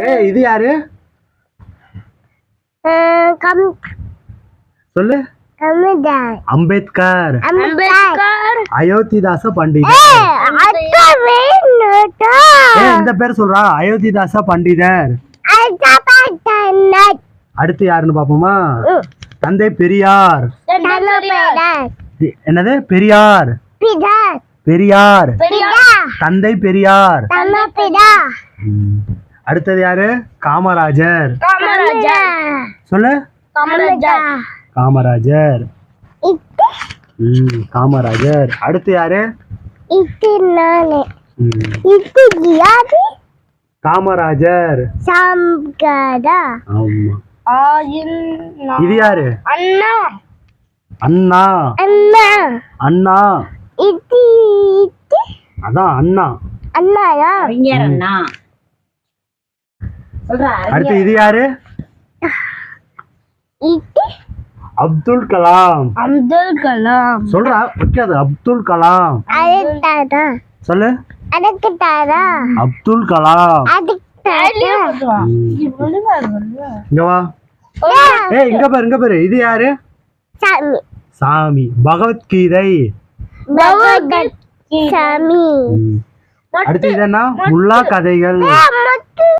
ஏய் இது யாரு சொல்லு அம்பேத்கர் அயோத்திதாச பண்டிதர் இந்த பேர் சொல்றா அயோத்திதாச பண்டிதர் அடுத்து யாருன்னு பாப்போமா தந்தை பெரியார் என்னது பெரியார் பெரியார் தந்தை பெரியார் அடுத்தது யாரு காமராஜர் சொல்லு காமராஜர் காமராஜர் அடுத்து யாரு காமராஜர் ஆமா இது யாரு அண்ணா அண்ணா அதான் அண்ணா அண்ணா அடுத்து இது யாரு அப்துல் கலாம் சொல்றா வைக்காது அப்துல் கலாம் சொல்லு அப்துல் கலாம் இங்க வா ஏய் இங்க பாரு இது யாரு சாமி பகவத்கீதை அடுத்து இது என்ன முல்லா கதைகள்